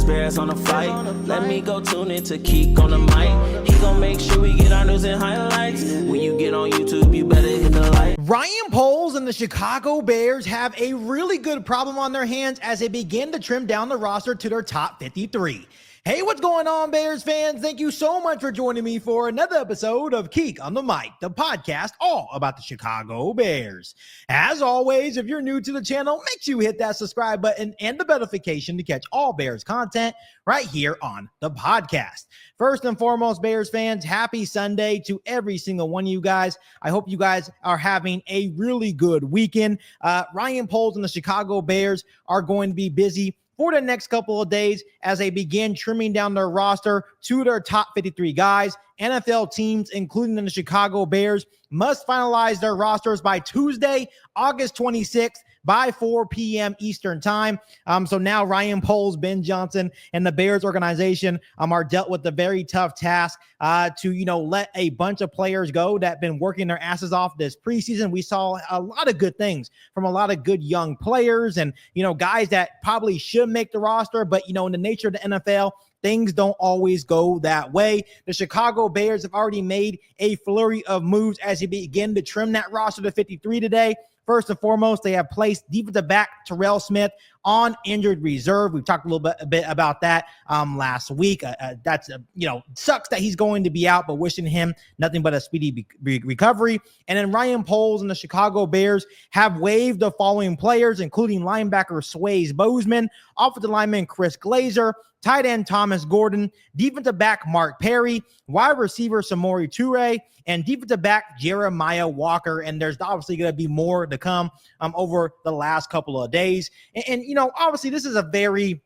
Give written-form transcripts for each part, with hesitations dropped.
Chris Bears on the flight. Let me go tune in to Keek on the mic. He gon' make sure we get our news and highlights. When you get on YouTube, you better hit the like. Ryan Poles and the Chicago Bears have a really good problem on their hands as they begin to trim down the roster to their top 53. Hey, what's going on, Bears fans? Thank you so much for joining me for another episode of Keek on the Mic, the podcast all about the Chicago Bears. As always, if you're new to the channel, make sure you hit that subscribe button and the notification to catch all Bears content right here on the podcast. First and foremost, Bears fans, happy Sunday to every single one of you guys. I hope you guys are having a really good weekend. Ryan Poles and the Chicago Bears are going to be busy for the next couple of days as they begin trimming down their roster to their top 53 guys. NFL teams, including the Chicago Bears, must finalize their rosters by Tuesday, August 26th by 4 p.m. Eastern time. So now Ryan Poles, Ben Johnson, and the Bears organization are dealt with the very tough task to, let a bunch of players go that have been working their asses off this preseason. We saw a lot of good things from a lot of good young players and, guys that probably should make the roster, but, in the nature of the NFL, things don't always go that way. The Chicago Bears have already made a flurry of moves as they begin to trim that roster to 53 today. First and foremost, they have placed defensive back Terrell Smith on injured reserve. We've talked a bit about that last week. That's sucks that he's going to be out, but wishing him nothing but a speedy recovery. And then Ryan Poles and the Chicago Bears have waived the following players, including linebacker Swayze Bozeman, offensive lineman Chris Glazer, tight end Thomas Gordon, defensive back Mark Perry, wide receiver Samori Toure, and defensive back Jeremiah Walker. And there's obviously going to be more to come over the last couple of days. And obviously this is a very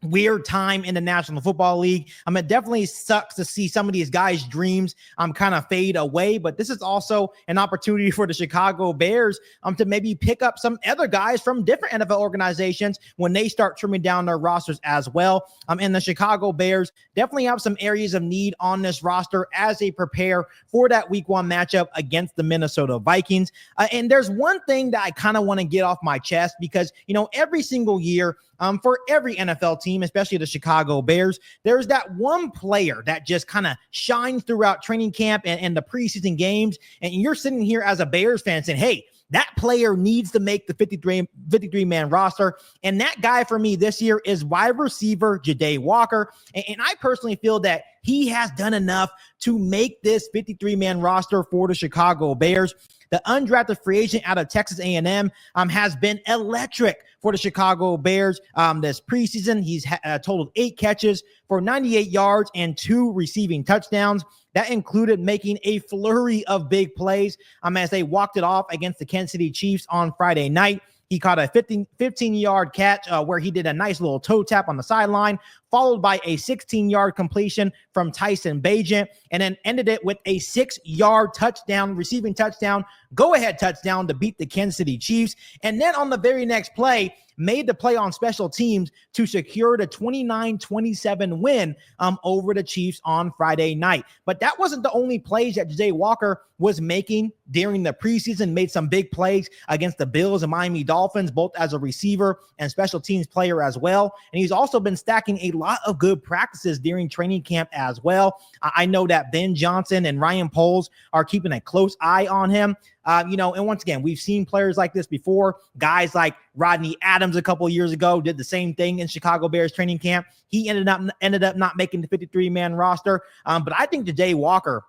weird time in the National Football League. It definitely sucks to see some of these guys' dreams kind of fade away, but this is also an opportunity for the Chicago Bears to maybe pick up some other guys from different NFL organizations when they start trimming down their rosters as well. And the Chicago Bears definitely have some areas of need on this roster as they prepare for that week 1 matchup against the Minnesota Vikings. And there's one thing that I kind of want to get off my chest because, every single year, for every NFL team, especially the Chicago Bears, there's that one player that just kind of shines throughout training camp and the preseason games. And you're sitting here as a Bears fan saying, hey, that player needs to make the 53-man roster. And that guy for me this year is wide receiver Jade Walker. And I personally feel that he has done enough to make this 53-man roster for the Chicago Bears. The undrafted free agent out of Texas A&M has been electric for the Chicago Bears this preseason. He's totaled 8 catches for 98 yards and 2 receiving touchdowns. That included making a flurry of big plays as they walked it off against the Kansas City Chiefs on Friday night. He caught a 15-yard catch where he did a nice little toe tap on the sideline, followed by a 16-yard completion from Tyson Bagent, and then ended it with a 6-yard touchdown, receiving touchdown, go-ahead touchdown to beat the Kansas City Chiefs. And then on the very next play, made the play on special teams to secure the 29-27 win over the Chiefs on Friday night. But that wasn't the only plays that Jade Walker was making during the preseason, made some big plays against the Bills and Miami Dolphins, both as a receiver and special teams player as well. And he's also been stacking a lot of good practices during training camp as well. I know that Ben Johnson and Ryan Poles are keeping a close eye on him. And once again, we've seen players like this before. Guys like Rodney Adams a couple of years ago did the same thing in Chicago Bears training camp. He ended up not making the 53-man roster. But I think Jade Walker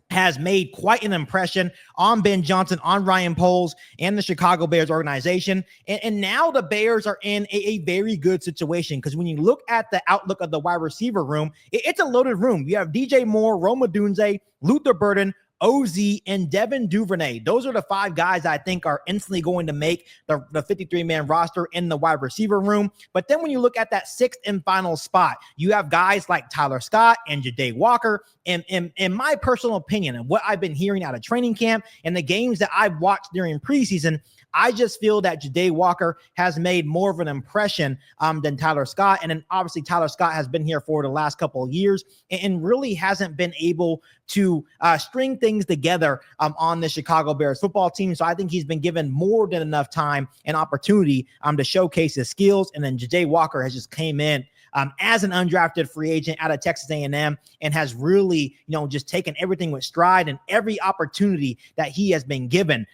has made quite an impression on Ben Johnson, on Ryan Poles, and the Chicago Bears organization. And now the Bears are in a very good situation because when you look at the outlook of the wide receiver room, it's a loaded room. You have DJ Moore, Rome Odunze, Luther Burden, OZ, and Devin Duvernay. Those are the 5 guys I think are instantly going to make the 53-man roster in the wide receiver room. But then when you look at that 6th and final spot, you have guys like Tyler Scott and Jade Walker. And in my personal opinion, and what I've been hearing out of training camp and the games that I've watched during preseason, I just feel that Jade Walker has made more of an impression than Tyler Scott. And then obviously Tyler Scott has been here for the last couple of years and really hasn't been able to string things together on the Chicago Bears football team. So I think he's been given more than enough time and opportunity to showcase his skills. And then Jade Walker has just came in as an undrafted free agent out of Texas A&M, and has really, just taken everything with stride, and every opportunity that he has been given.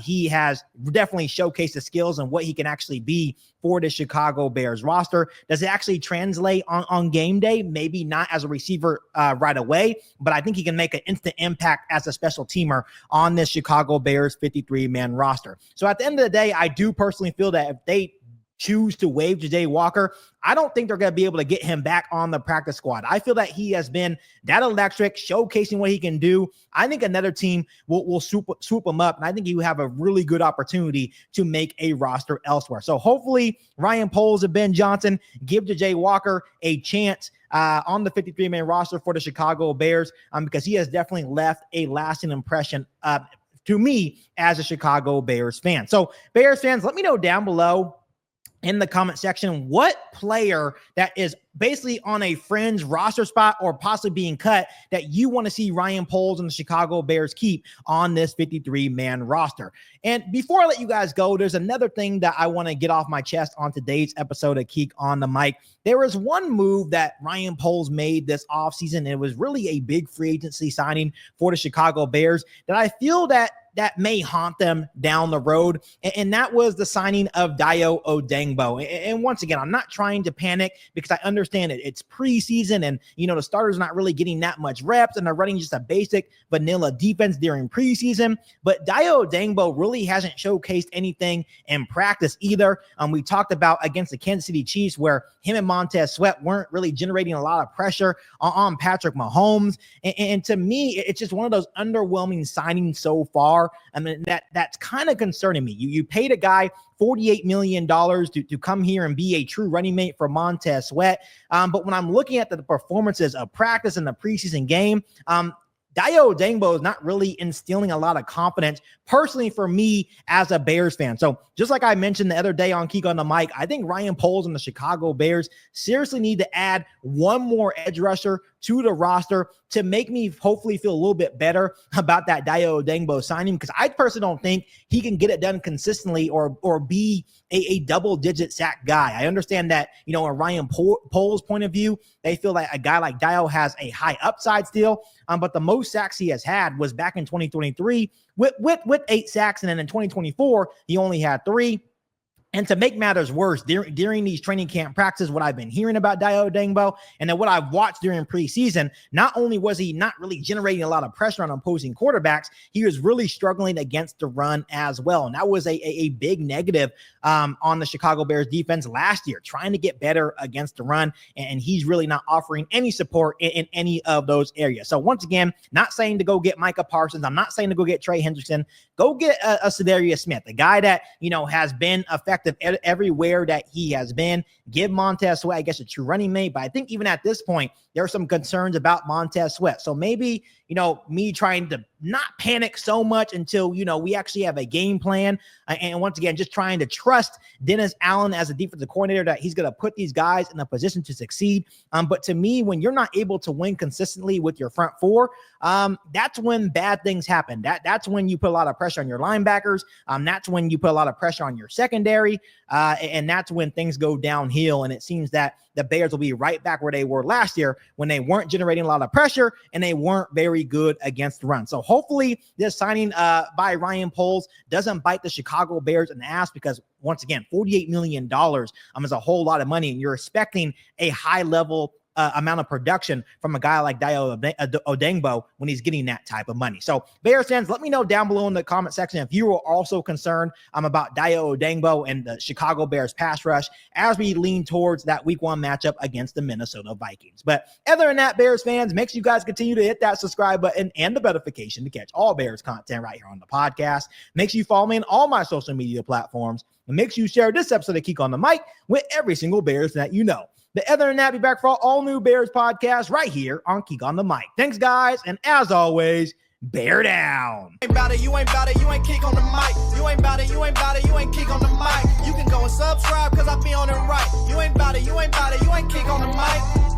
He has definitely showcased the skills and what he can actually be for the Chicago Bears roster. Does it actually translate on game day? Maybe not as a receiver right away, but I think he can make an instant impact as a special teamer on this Chicago Bears 53-man roster. So at the end of the day, I do personally feel that if they choose to waive Jade Walker, I don't think they're going to be able to get him back on the practice squad. I feel that he has been that electric, showcasing what he can do. I think another team will swoop him up, and I think you have a really good opportunity to make a roster elsewhere. So hopefully Ryan Poles and Ben Johnson give Jade Walker a chance on the 53-man roster for the Chicago Bears, because he has definitely left a lasting impression to me as a Chicago Bears fan. So Bears fans, let me know down below in the comment section what player that is basically on a fringe roster spot or possibly being cut that you want to see Ryan Poles and the Chicago Bears keep on this 53-man roster. And before I let you guys go, there's another thing that I want to get off my chest on today's episode of Keek on the Mic. There was one move that Ryan Poles made this offseason, and it was really a big free agency signing for the Chicago Bears that I feel that may haunt them down the road. And that was the signing of Dayo Odeyingbo. And once again, I'm not trying to panic because I understand it. It's preseason, and, the starters not really getting that much reps, and they're running just a basic vanilla defense during preseason. But Dayo Odeyingbo really hasn't showcased anything in practice either. We talked about against the Kansas City Chiefs where him and Montez Sweat weren't really generating a lot of pressure on Patrick Mahomes. And to me, it's just one of those underwhelming signings so far. I mean, that's kind of concerning me. You paid a guy $48 million to come here and be a true running mate for Montez Sweat. But when I'm looking at the performances of practice in the preseason game, Dayo Odeyingbo is not really instilling a lot of confidence personally for me as a Bears fan. So just like I mentioned the other day on Keek on the Mic, I think Ryan Poles and the Chicago Bears seriously need to add one more edge rusher to the roster to make me hopefully feel a little bit better about that Dayo Odeyingbo signing, because I personally don't think he can get it done consistently or be a double-digit sack guy. I understand that, in Ryan Poles' point of view, they feel like a guy like Dayo has a high upside still, but the most sacks he has had was back in 2023 with 8 sacks, and then in 2024, he only had 3. And to make matters worse, during these training camp practices, what I've been hearing about Dayo Odeyingbo and then what I've watched during preseason, not only was he not really generating a lot of pressure on opposing quarterbacks, he was really struggling against the run as well. And that was a big negative on the Chicago Bears defense last year, trying to get better against the run. And he's really not offering any support in any of those areas. So once again, not saying to go get Micah Parsons. I'm not saying to go get Trey Hendrickson. Go get a Sedarius Smith, a guy that, has been effective everywhere that he has been. Give Montez Sweat, I guess, a true running mate. But I think even at this point, there are some concerns about Montez Sweat. So maybe, me trying to not panic so much until, we actually have a game plan. And once again, just trying to trust Dennis Allen as a defensive coordinator that he's going to put these guys in a position to succeed. But to me, when you're not able to win consistently with your front four, that's when bad things happen. That's when you put a lot of pressure on your linebackers. That's when you put a lot of pressure on your secondary. And that's when things go downhill. And it seems that the Bears will be right back where they were last year when they weren't generating a lot of pressure and they weren't very good against the run. So hopefully this signing by Ryan Poles doesn't bite the Chicago Bears in the ass, because once again, $48 million is a whole lot of money, and you're expecting a high level amount of production from a guy like Dayo Odeyingbo when he's getting that type of money. So Bears fans, let me know down below in the comment section if you are also concerned about Dayo Odeyingbo and the Chicago Bears pass rush as we lean towards that week 1 matchup against the Minnesota Vikings. But other than that, Bears fans, make sure you guys continue to hit that subscribe button and the notification to catch all Bears content right here on the podcast. Make sure you follow me on all my social media platforms, and make sure you share this episode of Keek on the Mic with every single Bears that you know. But other than that, be back for our all-new Bears podcast right here on Keek on the Mic. Thanks, guys, and as always, bear down. You ain't bout it, you ain't bout it, you ain't Keek on the Mic. You ain't bout it, you ain't bout it, you ain't Keek on the Mic. You can go and subscribe, because I be on it right. You ain't bout it, you ain't bout it, you ain't Keek on the Mic.